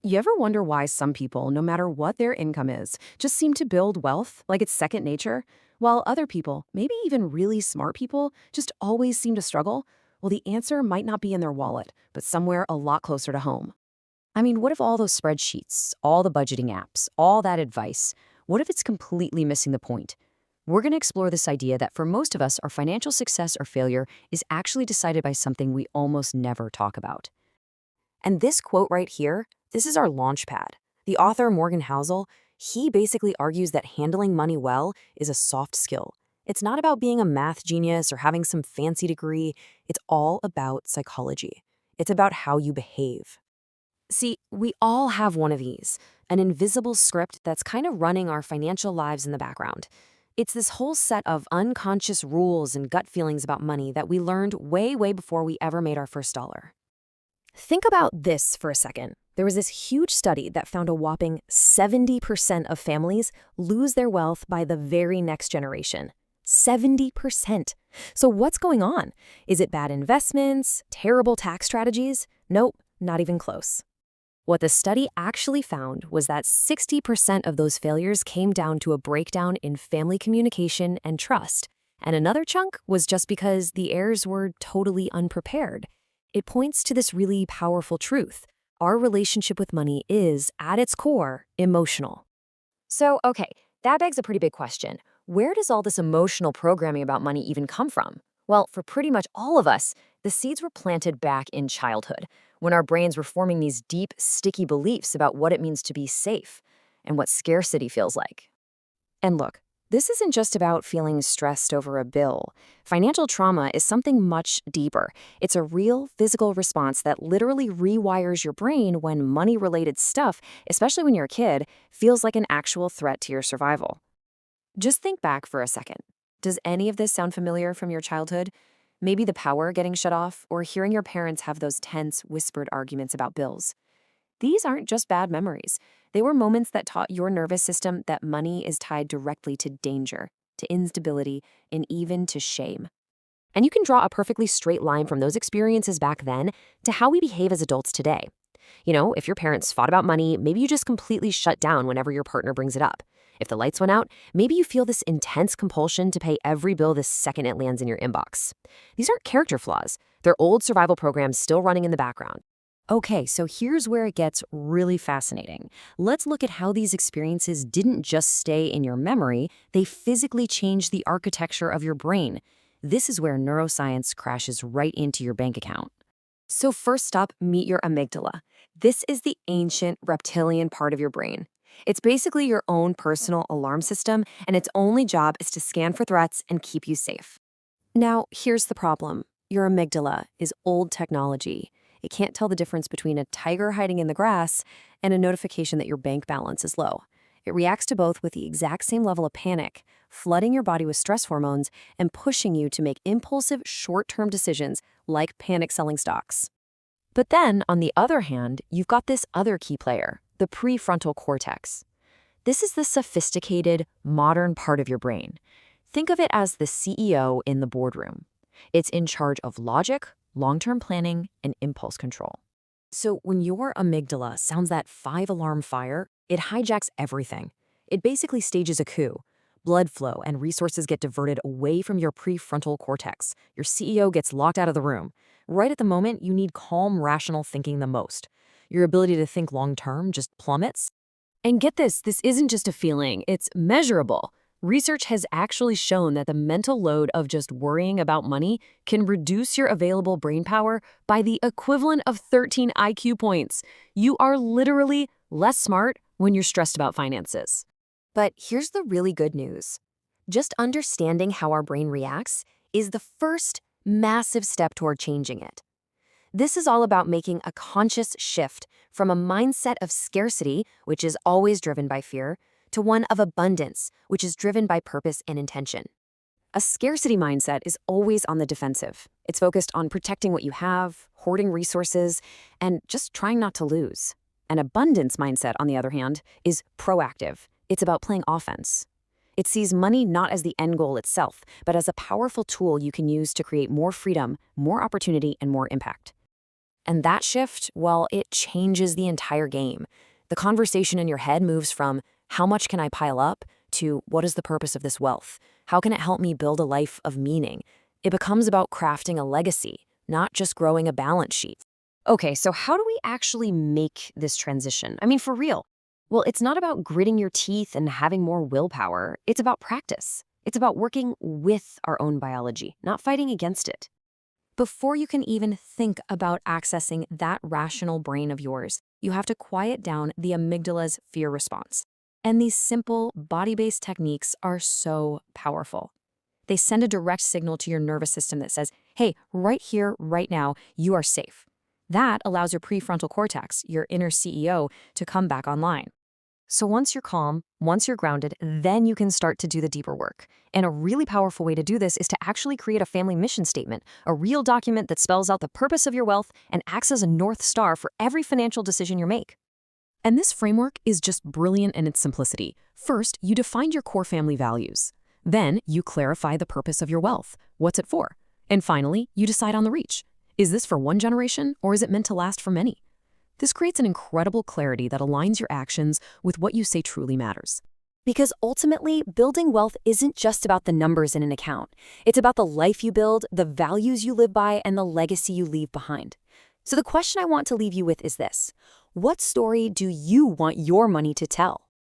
You ever wonder why some people, no matter what their income is, just seem to build wealth like it's second nature, while other people, maybe even really smart people, just always seem to struggle? Well, the answer might not be in their wallet, but somewhere a lot closer to home. I mean, what if all those spreadsheets, all the budgeting apps, all that advice, what if it's completely missing the point? We're going to explore this idea that for most of us, our financial success or failure is actually decided by something we almost never talk about. And this quote right here, this is our launch pad. The author, Morgan Housel, he basically argues that handling money well is a soft skill. It's not about being a math genius or having some fancy degree. It's all about psychology. It's about how you behave. See, we all have one of these, an invisible script that's kind of running our financial lives in the background. It's this whole set of unconscious rules and gut feelings about money that we learned way, way before we ever made our first dollar. Think about this for a second. There was this huge study that found a whopping 70% of families lose their wealth by the very next generation. 70%. So what's going on? Is it bad investments? Terrible tax strategies? Nope, not even close. What the study actually found was that 60% of those failures came down to a breakdown in family communication and trust, and another chunk was just because the heirs were totally unprepared. It points to this really powerful truth. Our relationship with money is, at its core, emotional. So, okay, that begs a pretty big question. Where does all this emotional programming about money even come from? Well, for pretty much all of us, the seeds were planted back in childhood, when our brains were forming these deep, sticky beliefs about what it means to be safe and what scarcity feels like. And look, this isn't just about feeling stressed over a bill. Financial trauma is something much deeper. It's a real physical response that literally rewires your brain when money-related stuff, especially when you're a kid, feels like an actual threat to your survival. Just think back for a second. Does any of this sound familiar from your childhood? Maybe the power getting shut off, or hearing your parents have those tense, whispered arguments about bills. These aren't just bad memories. They were moments that taught your nervous system that money is tied directly to danger, to instability, and even to shame. And you can draw a perfectly straight line from those experiences back then to how we behave as adults today. You know, if your parents fought about money, maybe you just completely shut down whenever your partner brings it up. If the lights went out, maybe you feel this intense compulsion to pay every bill the second it lands in your inbox. These aren't character flaws. They're old survival programs still running in the background. Okay, so here's where it gets really fascinating. Let's look at how these experiences didn't just stay in your memory, they physically changed the architecture of your brain. This is where neuroscience crashes right into your bank account. So first up, meet your amygdala. This is the ancient reptilian part of your brain. It's basically your own personal alarm system, and its only job is to scan for threats and keep you safe. Now, here's the problem. Your amygdala is old technology. It can't tell the difference between a tiger hiding in the grass and a notification that your bank balance is low. It reacts to both with the exact same level of panic, flooding your body with stress hormones and pushing you to make impulsive, short-term decisions like panic selling stocks. But then, on the other hand, you've got this other key player, the prefrontal cortex. This is the sophisticated, modern part of your brain. Think of it as the CEO in the boardroom. It's in charge of logic, long-term planning, and impulse control. So when your amygdala sounds that 5-alarm fire, it hijacks everything. It basically stages a coup. Blood flow and resources get diverted away from your prefrontal cortex. Your CEO gets locked out of the room. Right at the moment you need calm, rational thinking the most. Your ability to think long-term just plummets. And get this isn't just a feeling, it's measurable. Research has actually shown that the mental load of just worrying about money can reduce your available brain power by the equivalent of 13 IQ points. You are literally less smart when you're stressed about finances. But here's the really good news. Just understanding how our brain reacts is the first massive step toward changing it. This is all about making a conscious shift from a mindset of scarcity, which is always driven by fear, to one of abundance, which is driven by purpose and intention. A scarcity mindset is always on the defensive. It's focused on protecting what you have, hoarding resources, and just trying not to lose. An abundance mindset, on the other hand, is proactive. It's about playing offense. It sees money not as the end goal itself, but as a powerful tool you can use to create more freedom, more opportunity, and more impact. And that shift, well, it changes the entire game. The conversation in your head moves from how much can I pile up to what is the purpose of this wealth? How can it help me build a life of meaning? It becomes about crafting a legacy, not just growing a balance sheet. Okay, so how do we actually make this transition? I mean, for real. Well, it's not about gritting your teeth and having more willpower. It's about practice. It's about working with our own biology, not fighting against it. Before you can even think about accessing that rational brain of yours, you have to quiet down the amygdala's fear response. And these simple, body-based techniques are so powerful. They send a direct signal to your nervous system that says, hey, right here, right now, you are safe. That allows your prefrontal cortex, your inner CEO, to come back online. So once you're calm, once you're grounded, then you can start to do the deeper work. And a really powerful way to do this is to actually create a family mission statement, a real document that spells out the purpose of your wealth and acts as a North Star for every financial decision you make. And this framework is just brilliant in its simplicity. First, you define your core family values. Then, you clarify the purpose of your wealth. What's it for? And finally, you decide on the reach. Is this for one generation, or is it meant to last for many? This creates an incredible clarity that aligns your actions with what you say truly matters. Because ultimately, building wealth isn't just about the numbers in an account. It's about the life you build, the values you live by, and the legacy you leave behind. So the question I want to leave you with is this: what story do you want your money to tell?